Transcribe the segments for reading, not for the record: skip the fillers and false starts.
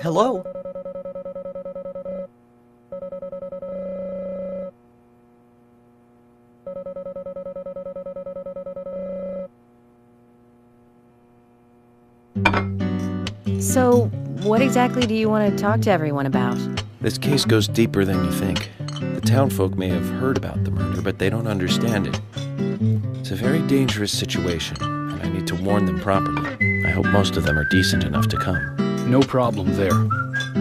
Hello? So, what exactly do you want to talk to everyone about? This case goes deeper than you think. The townfolk may have heard about the murder, but they don't understand it. It's a very dangerous situation, and I need to warn them properly. I hope most of them are decent enough to come. No problem there.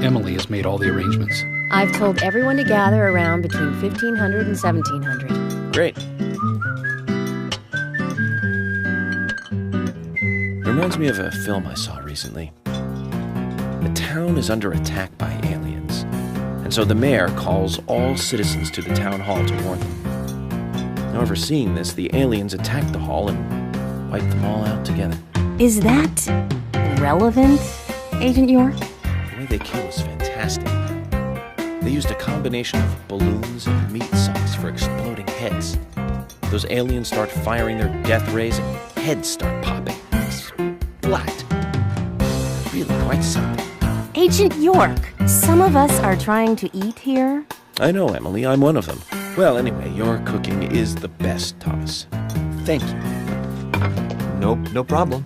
Emily has made all the arrangements. I've told everyone to gather around between 1500 and 1700. Great. Reminds me of a film I saw recently. The town is under attack by aliens, and so the mayor calls all citizens to the town hall to warn them. However, seeing this, the aliens attack the hall and wipe them all out together. Is that relevant, Agent York? The way they kill is fantastic. They used a combination of balloons and meat sauce for exploding heads. Those aliens start firing their death rays and heads start popping. Splat. Really quite something. Agent York, some of us are trying to eat here. I know, Emily. I'm one of them. Well, anyway, your cooking is the best, Thomas. Thank you. Nope, no problem.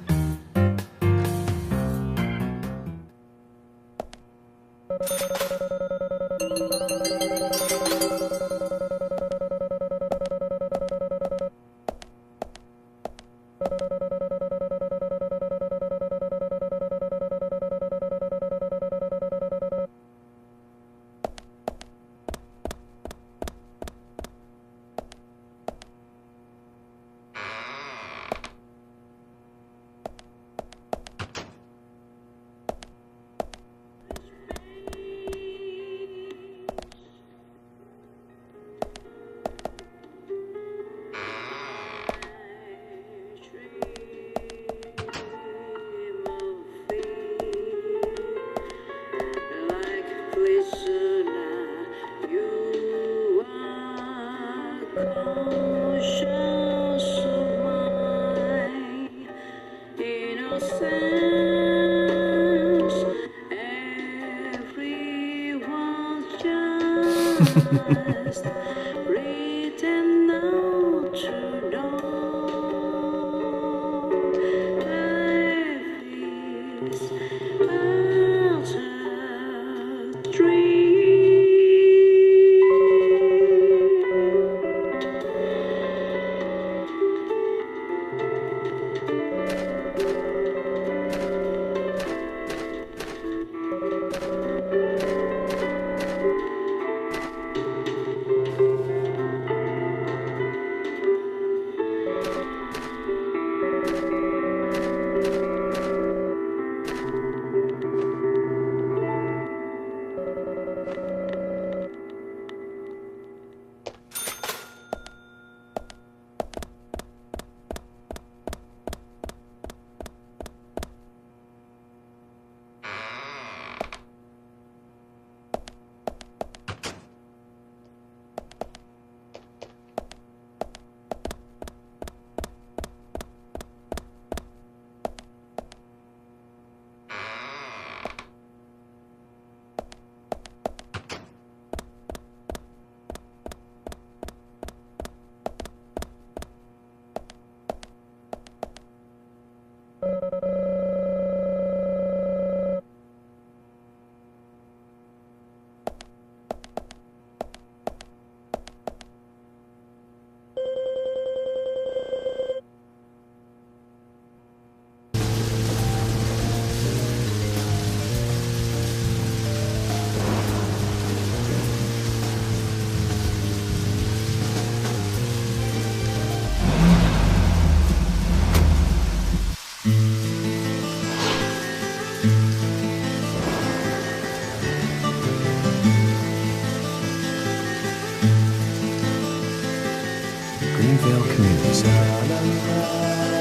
Greenvale Community Center.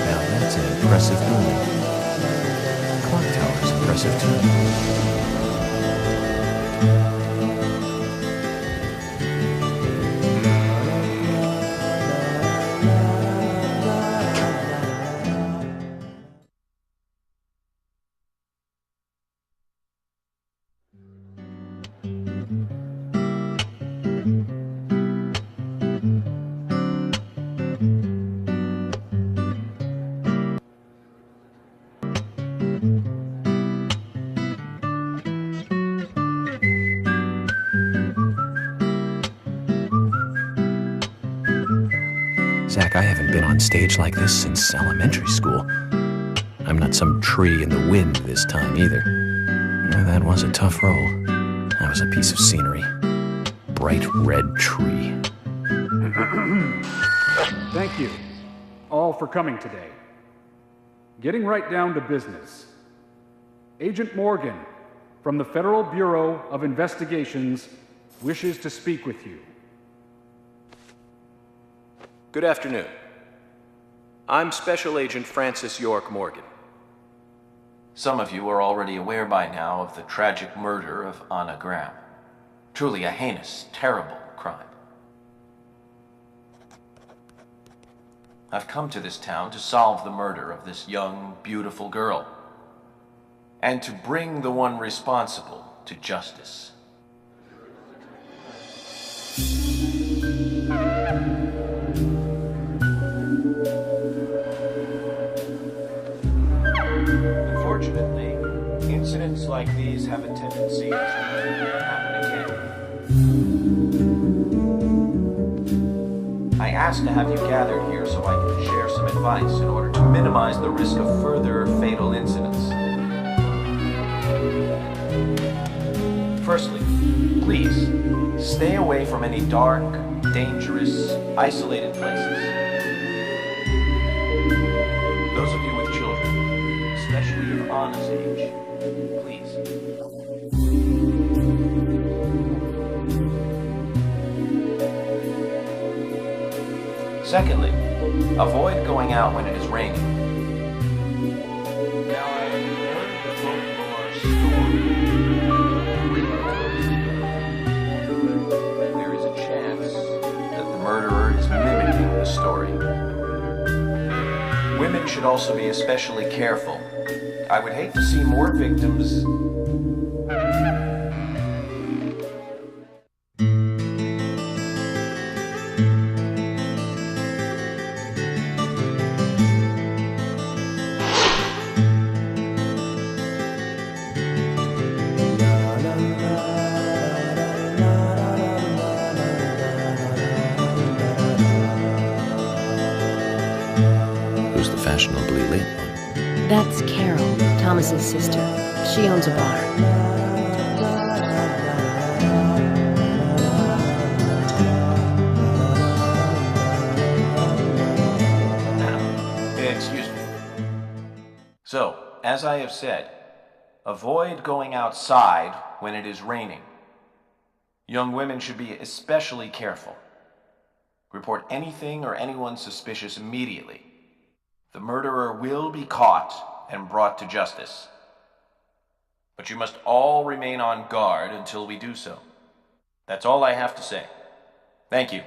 Now that's an impressive building. Clock tower's impressive too. Zach, I haven't been on stage like this since elementary school. I'm not some tree in the wind this time either. That was a tough role. That was a piece of scenery. Bright red tree. Thank you all for coming today. Getting right down to business. Agent Morgan from the Federal Bureau of Investigations wishes to speak with you. Good afternoon. I'm Special Agent Francis York Morgan. Some of you are already aware by now of the tragic murder of Anna Graham. Truly a heinous, terrible crime. I've come to this town to solve the murder of this young, beautiful girl, and to bring the one responsible to justice. Unfortunately, incidents like these have a tendency to happen again. I asked to have you gathered here so I can share some advice in order to minimize the risk of further fatal incidents. Firstly, please, stay away from any dark, dangerous, isolated places. Those of you with children, especially of Anna's age, please. Secondly, avoid going out when it is raining. Now, I heard the folklore story. There is a chance that the murderer is mimicking the story. Women should also be especially careful. I would hate to see more victims. Who's the fashionably late one? That's Carol, Thomas's sister. She owns a bar. Excuse me. So, as I have said, avoid going outside when it is raining. Young women should be especially careful. Report anything or anyone suspicious immediately. The murderer will be caught and brought to justice. But you must all remain on guard until we do so. That's all I have to say. Thank you.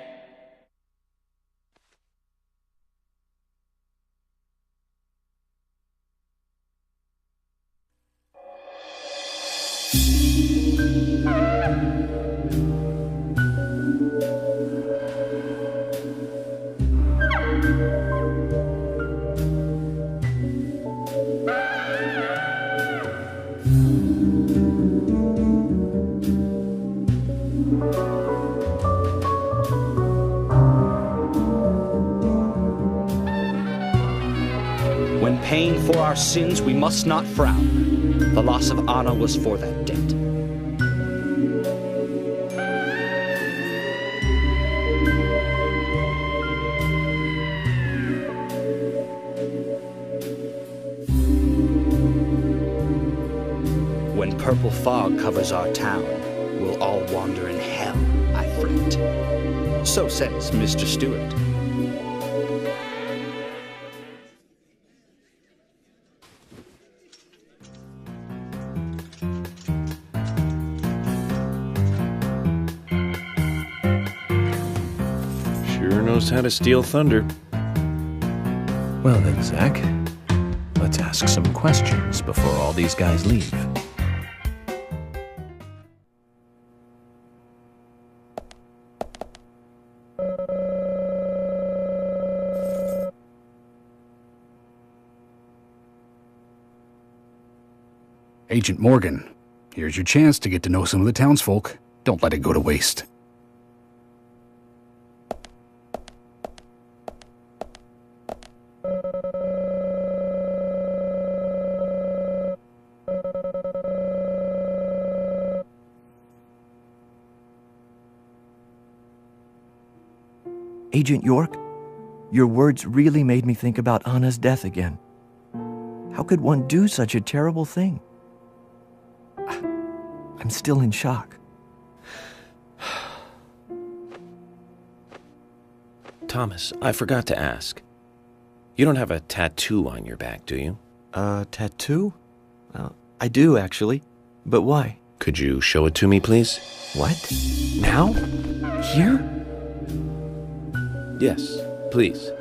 When paying for our sins, we must not frown. The loss of Anna was for that debt. When purple fog covers our town, we'll all wander in hell, I fret. So says Mr. Stewart. Sure knows how to steal thunder. Well then, Zach, let's ask some questions before all these guys leave. Agent Morgan, here's your chance to get to know some of the townsfolk. Don't let it go to waste. Agent York, your words really made me think about Anna's death again. How could one do such a terrible thing? I'm still in shock. Thomas, I forgot to ask. You don't have a tattoo on your back, do you? Tattoo? I do, actually. But why? Could you show it to me, please? What? Now? Here? Yes, please.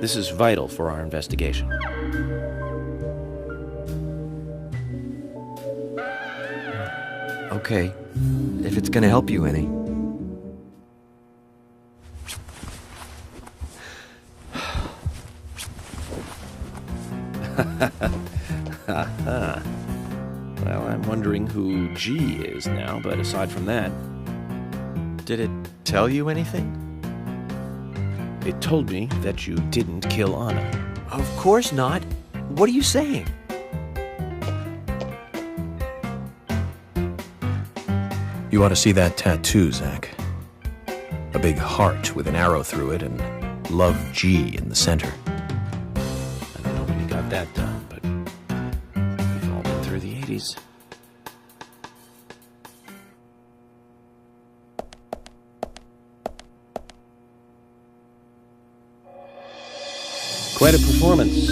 This is vital for our investigation. Okay, if it's gonna help you any. Well, I'm wondering who G is now, but aside from that, Did it tell you anything? it told me that you didn't kill Anna. Of course not. What are you saying? You ought to see that tattoo, Zach. A big heart with an arrow through it and Love G in the center. I don't know when you got that done, but we've all been through the 80s. Quite a performance.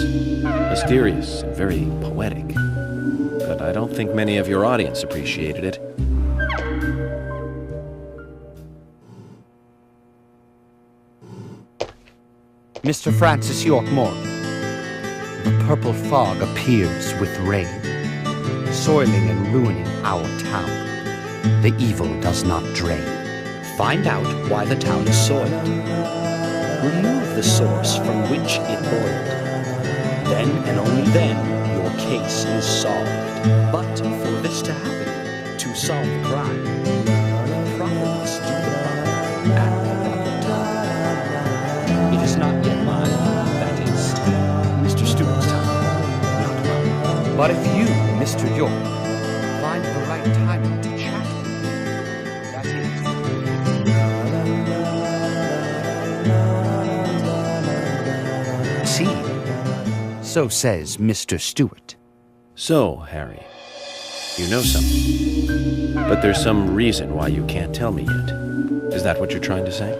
Mysterious and very poetic. But I don't think many of your audience appreciated it. Mr. Francis York Morgan, a purple fog appears with rain, soiling and ruining our town. The evil does not drain. Find out why the town is soiled. Remove the source from which it boiled. Then and only then your case is solved. But for this to happen, to solve the crime, the prophet must do the crime at the proper time. It is not yet mine, that is, Mr. Stewart's time, not mine. But if you, Mr. York, find the right timing to chat with me, that is. See, so says Mr. Stewart. So, Harry, you know something. But there's some reason why you can't tell me yet. Is that what you're trying to say?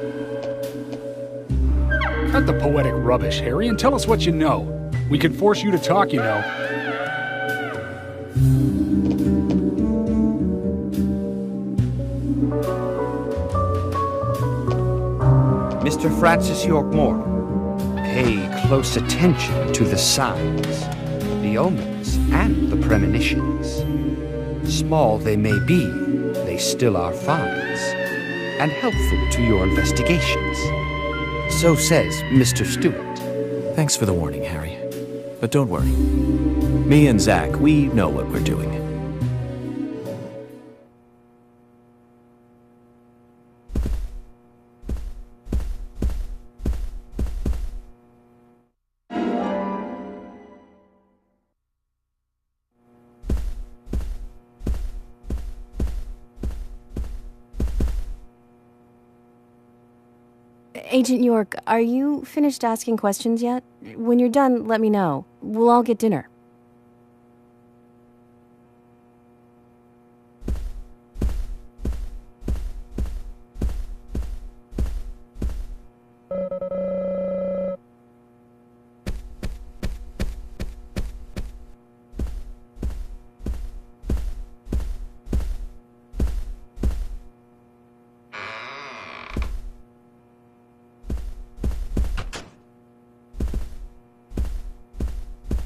Cut the poetic rubbish, Harry, and tell us what you know. We can force you to talk, you know. Mr. Francis York Morgan, pay close attention to the signs, the omens, and the premonitions. Small they may be, they still are finds, and helpful to your investigations. So says Mr. Stewart. Thanks for the warning, Harry. But don't worry. Me and Zach, we know what we're doing. Agent York, are you finished asking questions yet? When you're done, let me know. We'll all get dinner.